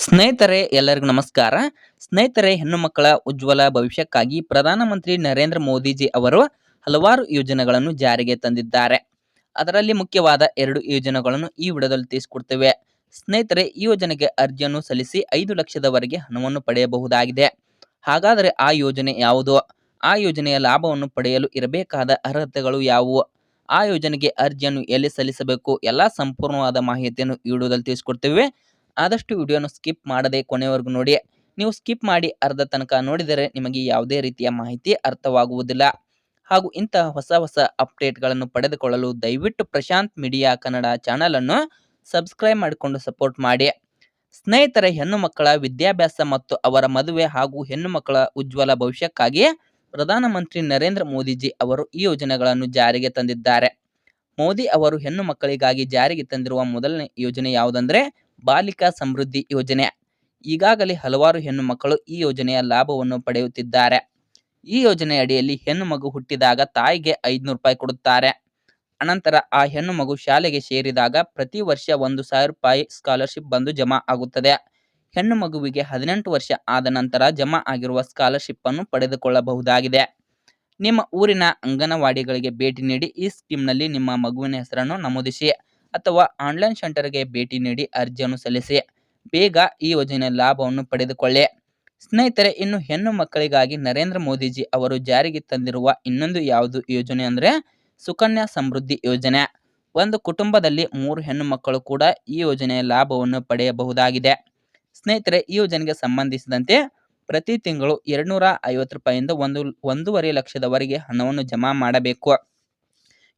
ಸ್ನೇಹಿತರೆ ಎಲ್ಲರಿಗೂ ನಮಸ್ಕಾರ. ಸ್ನೇಹಿತರೆ, ಹೆಣ್ಣು ಮಕ್ಕಳ ಉಜ್ವಲ ಭವಿಷ್ಯಕ್ಕಾಗಿ ಪ್ರಧಾನಮಂತ್ರಿ ನರೇಂದ್ರ ಮೋದಿಜಿ ಅವರು ಹಲವಾರು ಯೋಜನೆಗಳನ್ನು ಜಾರಿಗೆ ತಂದಿದ್ದಾರೆ. ಅದರಲ್ಲಿ ಮುಖ್ಯವಾದ 2 ಯೋಜನೆಗಳನ್ನು ಈ ವಿಡಿಯೋದಲ್ಲಿ ತಿಳಿಸಿಕೊಡ್ತೇವೆ. ಸ್ನೇಹಿತರೆ, ಈ ಯೋಜನೆಗೆ ಅರ್ಜಿಯನ್ನು ಸಲ್ಲಿಸಿ 5 ಲಕ್ಷದವರೆಗೆ ಹಣವನ್ನು ಪಡೆಯಬಹುದಾಗಿದೆ. ಹಾಗಾದರೆ ಆ ಯೋಜನೆ ಯಾವುದು? ಆ ಯೋಜನೆಯ ಲಾಭವನ್ನು ಪಡೆಯಲು ಇರಬೇಕಾದ ಅರ್ಹತೆಗಳು ಯಾವುವು? ಆ ಯೋಜನೆಗೆ ಅರ್ಜಿಯನ್ನು ಎಲ್ಲಿ ಸಲ್ಲಿಸಬೇಕು? ಎಲ್ಲ ಸಂಪೂರ್ಣವಾದ ಮಾಹಿತಿಯನ್ನು ಈ ವಿಡಿಯೋದಲ್ಲಿ ತಿಳಿಸಿಕೊಡ್ತೇವೆ. ಆದಷ್ಟು ವಿಡಿಯೋನ ಸ್ಕಿಪ್ ಮಾಡದೆ ಕೊನೆವರೆಗೂ ನೋಡಿ. ನೀವು ಸ್ಕಿಪ್ ಮಾಡಿ ಅರ್ಧ ತನಕ ನೋಡಿದರೆ ನಿಮಗೆ ಯಾವುದೇ ರೀತಿಯ ಮಾಹಿತಿ ಅರ್ಥವಾಗುವುದಿಲ್ಲ. ಹಾಗೂ ಇಂತಹ ಹೊಸ ಅಪ್ಡೇಟ್ಗಳನ್ನು ಪಡೆದುಕೊಳ್ಳಲು ದಯವಿಟ್ಟು ಪ್ರಶಾಂತ್ ಮೀಡಿಯಾ ಕನ್ನಡ ಚಾನಲನ್ನು ಸಬ್ಸ್ಕ್ರೈಬ್ ಮಾಡಿಕೊಂಡು ಸಪೋರ್ಟ್ ಮಾಡಿ. ಸ್ನೇಹಿತರೆ, ಹೆಣ್ಣು ಮಕ್ಕಳ ವಿದ್ಯಾಭ್ಯಾಸ ಮತ್ತು ಅವರ ಮದುವೆ ಹಾಗೂ ಹೆಣ್ಣು ಮಕ್ಕಳ ಉಜ್ವಲ ಭವಿಷ್ಯಕ್ಕಾಗಿ ಪ್ರಧಾನಮಂತ್ರಿ ನರೇಂದ್ರ ಮೋದಿಜಿ ಅವರು ಈ ಯೋಜನೆಗಳನ್ನು ಜಾರಿಗೆ ತಂದಿದ್ದಾರೆ. ಮೋದಿ ಅವರು ಹೆಣ್ಣು ಮಕ್ಕಳಿಗಾಗಿ ಜಾರಿಗೆ ತಂದಿರುವ ಮೊದಲನೇ ಯೋಜನೆ ಯಾವುದಂದ್ರೆ ಬಾಲಿಕಾ ಸಮೃದ್ಧಿ ಯೋಜನೆ. ಈಗಾಗಲೇ ಹಲವಾರು ಹೆಣ್ಣು ಮಕ್ಕಳು ಈ ಯೋಜನೆಯ ಲಾಭವನ್ನು ಪಡೆಯುತ್ತಿದ್ದಾರೆ. ಈ ಯೋಜನೆ ಅಡಿಯಲ್ಲಿ ಹೆಣ್ಣು ಮಗು ಹುಟ್ಟಿದಾಗ ತಾಯಿಗೆ 500 ರೂಪಾಯಿ ಕೊಡುತ್ತಾರೆ. ಅನಂತರ ಆ ಹೆಣ್ಣು ಮಗು ಶಾಲೆಗೆ ಸೇರಿದಾಗ ಪ್ರತಿ ವರ್ಷ 1,000 ರೂಪಾಯಿ ಸ್ಕಾಲರ್ಶಿಪ್ ಬಂದು ಜಮಾ ಆಗುತ್ತದೆ. ಹೆಣ್ಣು ಮಗುವಿಗೆ 18 ವರ್ಷ ಆದ ನಂತರ ಜಮಾ ಆಗಿರುವ ಸ್ಕಾಲರ್ಶಿಪ್ ಅನ್ನು ಪಡೆದುಕೊಳ್ಳಬಹುದಾಗಿದೆ. ನಿಮ್ಮ ಊರಿನ ಅಂಗನವಾಡಿಗಳಿಗೆ ಭೇಟಿ ನೀಡಿ ಈ ಸ್ಕೀಮ್ನಲ್ಲಿ ನಿಮ್ಮ ಮಗುವಿನ ಹೆಸರನ್ನು ನಮೂದಿಸಿ ಅಥವಾ ಆನ್ಲೈನ್ ಸೆಂಟರ್ಗೆ ಭೇಟಿ ನೀಡಿ ಅರ್ಜಿಯನ್ನು ಸಲ್ಲಿಸಿ. ಬೇಗ ಈ ಯೋಜನೆಯ ಲಾಭವನ್ನು ಪಡೆದುಕೊಳ್ಳಿ. ಸ್ನೇಹಿತರೆ, ಇನ್ನು ಹೆಣ್ಣು ಮಕ್ಕಳಿಗಾಗಿ ನರೇಂದ್ರ ಮೋದಿಜಿ ಅವರು ಜಾರಿಗೆ ತಂದಿರುವ ಇನ್ನೊಂದು ಯಾವುದು ಯೋಜನೆ ಅಂದರೆ ಸುಕನ್ಯಾ ಸಮೃದ್ಧಿ ಯೋಜನೆ. ಒಂದು ಕುಟುಂಬದಲ್ಲಿ 3 ಹೆಣ್ಣು ಮಕ್ಕಳು ಕೂಡ ಈ ಯೋಜನೆಯ ಲಾಭವನ್ನು ಪಡೆಯಬಹುದಾಗಿದೆ. ಸ್ನೇಹಿತರೆ, ಈ ಯೋಜನೆಗೆ ಸಂಬಂಧಿಸಿದಂತೆ ಪ್ರತಿ ತಿಂಗಳು 250 ರೂಪಾಯಿಯಿಂದ 1.5 ಲಕ್ಷದವರೆಗೆ ಹಣವನ್ನು ಜಮಾ ಮಾಡಬೇಕು.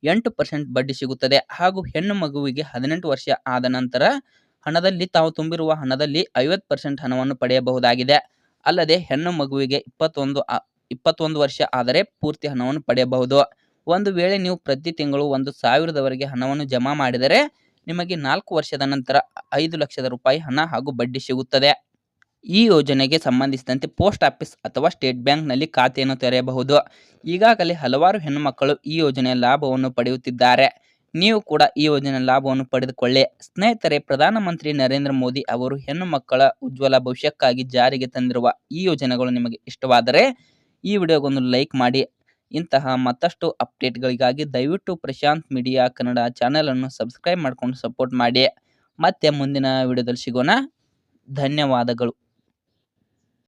8% ಬಡ್ಡಿ ಸಿಗುತ್ತದೆ. ಹಾಗೂ ಹೆಣ್ಣು ಮಗುವಿಗೆ 18 ವರ್ಷ ಆದ ನಂತರ ಹಣದಲ್ಲಿ ತಾವು ತುಂಬಿರುವ ಹಣದಲ್ಲಿ 50% ಹಣವನ್ನು ಪಡೆಯಬಹುದಾಗಿದೆ. ಅಲ್ಲದೆ ಹೆಣ್ಣು ಮಗುವಿಗೆ 21 ವರ್ಷ ಆದರೆ ಪೂರ್ತಿ ಹಣವನ್ನು ಪಡೆಯಬಹುದು. ಒಂದು ವೇಳೆ ನೀವು ಪ್ರತಿ ತಿಂಗಳು 1,000ದವರೆಗೆ ಹಣವನ್ನು ಜಮಾ ಮಾಡಿದರೆ ನಿಮಗೆ 4 ವರ್ಷದ ನಂತರ 5 ಲಕ್ಷದ ರೂಪಾಯಿ ಹಣ ಹಾಗೂ ಬಡ್ಡಿ ಸಿಗುತ್ತದೆ. ಈ ಯೋಜನೆಗೆ ಸಂಬಂಧಿಸಿದಂತೆ ಪೋಸ್ಟ್ ಆಫೀಸ್ ಅಥವಾ ಸ್ಟೇಟ್ ಬ್ಯಾಂಕ್ನಲ್ಲಿ ಖಾತೆಯನ್ನು ತೆರೆಯಬಹುದು. ಈಗಾಗಲೇ ಹಲವಾರು ಹೆಣ್ಣು ಮಕ್ಕಳು ಈ ಯೋಜನೆಯ ಲಾಭವನ್ನು ಪಡೆಯುತ್ತಿದ್ದಾರೆ. ನೀವು ಕೂಡ ಈ ಯೋಜನೆಯ ಲಾಭವನ್ನು ಪಡೆದುಕೊಳ್ಳಿ. ಸ್ನೇಹಿತರೆ, ಪ್ರಧಾನಮಂತ್ರಿ ನರೇಂದ್ರ ಮೋದಿ ಅವರು ಹೆಣ್ಣು ಮಕ್ಕಳ ಉಜ್ವಲ ಭವಿಷ್ಯಕ್ಕಾಗಿ ಜಾರಿಗೆ ತಂದಿರುವ ಈ ಯೋಜನೆಗಳು ನಿಮಗೆ ಇಷ್ಟವಾದರೆ ಈ ವಿಡಿಯೋಗೊಂದು ಲೈಕ್ ಮಾಡಿ. ಇಂತಹ ಮತ್ತಷ್ಟು ಅಪ್ಡೇಟ್ಗಳಿಗಾಗಿ ದಯವಿಟ್ಟು ಪ್ರಶಾಂತ್ ಮೀಡಿಯಾ ಕನ್ನಡ ಚಾನಲನ್ನು ಸಬ್ಸ್ಕ್ರೈಬ್ ಮಾಡಿಕೊಂಡು ಸಪೋರ್ಟ್ ಮಾಡಿ. ಮತ್ತೆ ಮುಂದಿನ ವಿಡಿಯೋದಲ್ಲಿ ಸಿಗೋಣ. ಧನ್ಯವಾದಗಳು.